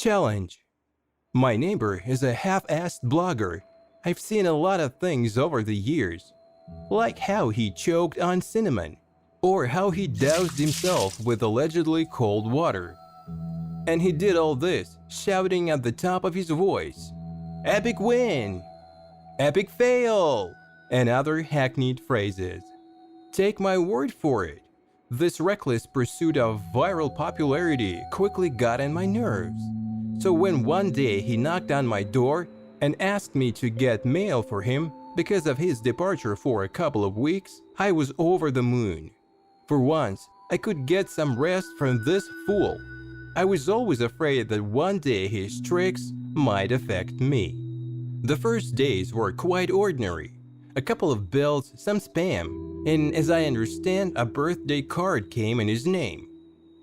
Challenge. My neighbor is a half-assed blogger. I've seen a lot of things over the years, like how he choked on cinnamon, or how he doused himself with allegedly cold water. And he did all this shouting at the top of his voice, "Epic win!" "Epic fail!" and other hackneyed phrases. Take my word for it, this reckless pursuit of viral popularity quickly got on my nerves. So when one day he knocked on my door and asked me to get mail for him because of his departure for a couple of weeks, I was over the moon. For once, I could get some rest from this fool. I was always afraid that one day his tricks might affect me. The first days were quite ordinary. A couple of bills, some spam, and as I understand, a birthday card came in his name.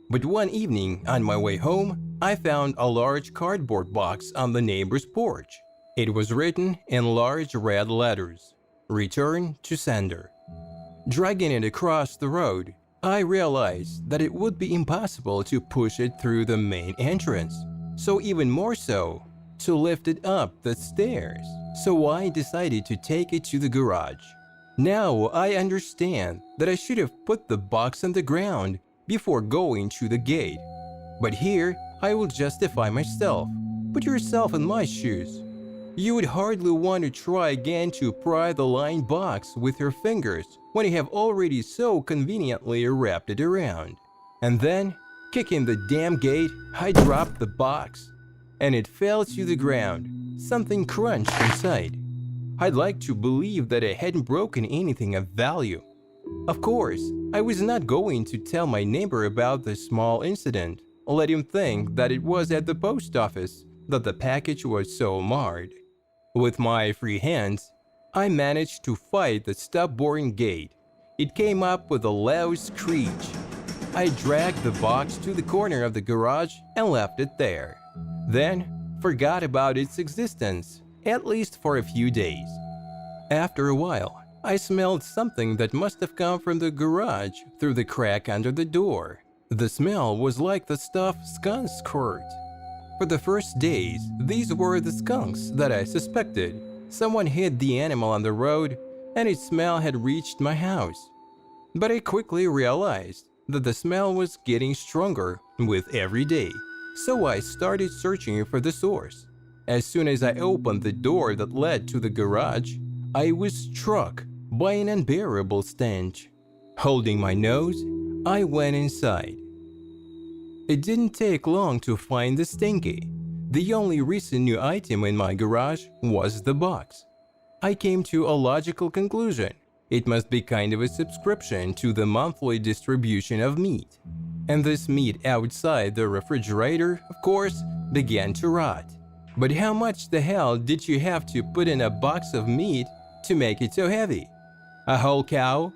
But one evening, on my way home, I found a large cardboard box on the neighbor's porch. It was written in large red letters, "Return to sender." Dragging it across the road, I realized that it would be impossible to push it through the main entrance, so even more so, to lift it up the stairs. So I decided to take it to the garage. Now I understand that I should have put the box on the ground before going to the gate. But here, I will justify myself. Put yourself in my shoes. You would hardly want to try again to pry the lined box with your fingers when you have already so conveniently wrapped it around. And then, kicking the damn gate, I dropped the box, and it fell to the ground. Something crunched inside. I'd like to believe that I hadn't broken anything of value. Of course, I was not going to tell my neighbor about the small incident, let him think that it was at the post office that the package was so marred. With my free hands, I managed to fight the stubborn gate. It came up with a loud screech. I dragged the box to the corner of the garage and left it there. Then, forgot about its existence, at least for a few days. After a while, I smelled something that must have come from the garage through the crack under the door. The smell was like the stuff skunks squirt. For the first days, these were the skunks that I suspected. Someone hid the animal on the road, and its smell had reached my house. But I quickly realized that the smell was getting stronger with every day. So I started searching for the source. As soon as I opened the door that led to the garage, I was struck by an unbearable stench. Holding my nose, I went inside. It didn't take long to find the stinky. The only recent new item in my garage was the box. I came to a logical conclusion. It must be kind of a subscription to the monthly distribution of meat. And this meat outside the refrigerator, of course, began to rot. But how much the hell did you have to put in a box of meat to make it so heavy? A whole cow?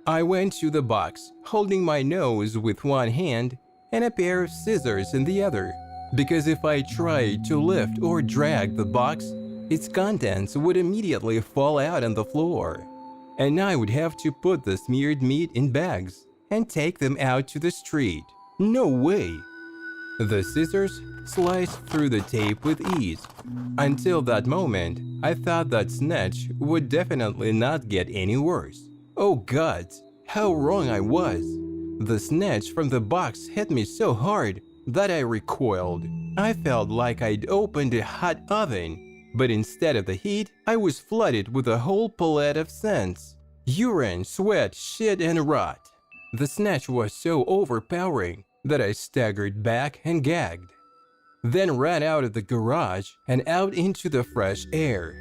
I went to the box, holding my nose with one hand and a pair of scissors in the other, because if I tried to lift or drag the box, its contents would immediately fall out on the floor, and I would have to put the smeared meat in bags and take them out to the street. No way! The scissors sliced through the tape with ease. Until that moment, I thought that snatch would definitely not get any worse. Oh God, how wrong I was! The snatch from the box hit me so hard that I recoiled. I felt like I'd opened a hot oven, but instead of the heat, I was flooded with a whole palette of scents. Urine, sweat, shit, and rot. The snatch was so overpowering that I staggered back and gagged. Then ran out of the garage and out into the fresh air.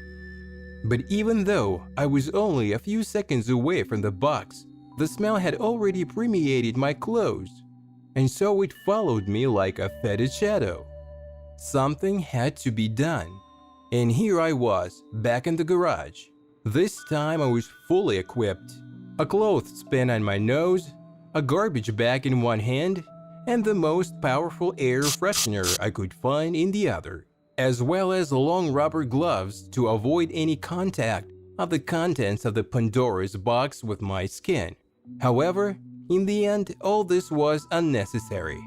But even though I was only a few seconds away from the box, the smell had already permeated my clothes, and so it followed me like a fetid shadow. Something had to be done, and here I was, back in the garage. This time I was fully equipped. A clothespin on my nose, a garbage bag in one hand, and the most powerful air freshener I could find in the other, as well as long rubber gloves to avoid any contact of the contents of the Pandora's box with my skin. However, in the end, all this was unnecessary.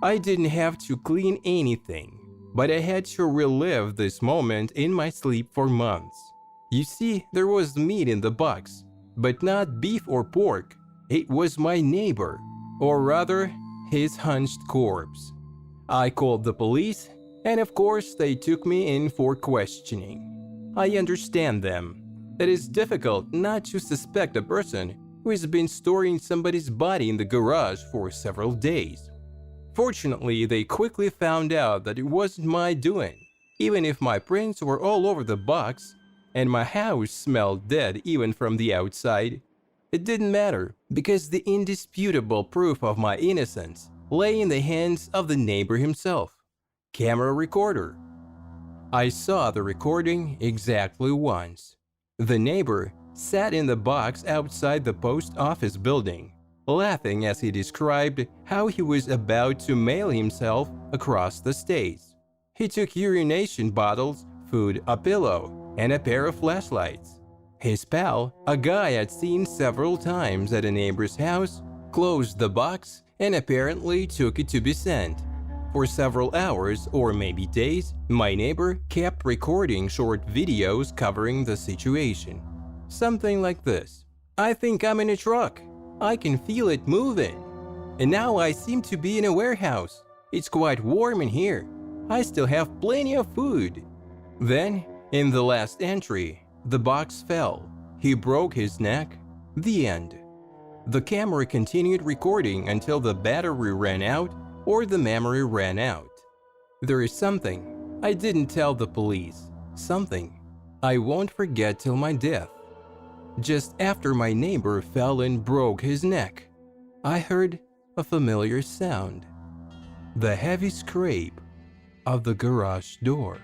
I didn't have to clean anything, but I had to relive this moment in my sleep for months. You see, there was meat in the box, but not beef or pork. It was my neighbor, or rather, his hunched corpse. I called the police, and of course, they took me in for questioning. I understand them. It is difficult not to suspect a person who has been storing somebody's body in the garage for several days. Fortunately, they quickly found out that it wasn't my doing. Even if my prints were all over the box and my house smelled dead even from the outside, it didn't matter because the indisputable proof of my innocence lay in the hands of the neighbor himself. Camera recorder. I saw the recording exactly once. The neighbor sat in the box outside the post office building, laughing as he described how he was about to mail himself across the states. He took urination bottles, food, a pillow, and a pair of flashlights. His pal, a guy I'd seen several times at a neighbor's house, closed the box and apparently took it to be sent. For several hours or maybe days, my neighbor kept recording short videos covering the situation. Something like this. I think I'm in a truck. I can feel it moving. And now I seem to be in a warehouse. It's quite warm in here. I still have plenty of food. Then, in the last entry, the box fell. He broke his neck. The end. The camera continued recording until the battery ran out or the memory ran out. There is something I didn't tell the police. Something I won't forget till my death. Just after my neighbor fell and broke his neck, I heard a familiar sound. The heavy scrape of the garage door.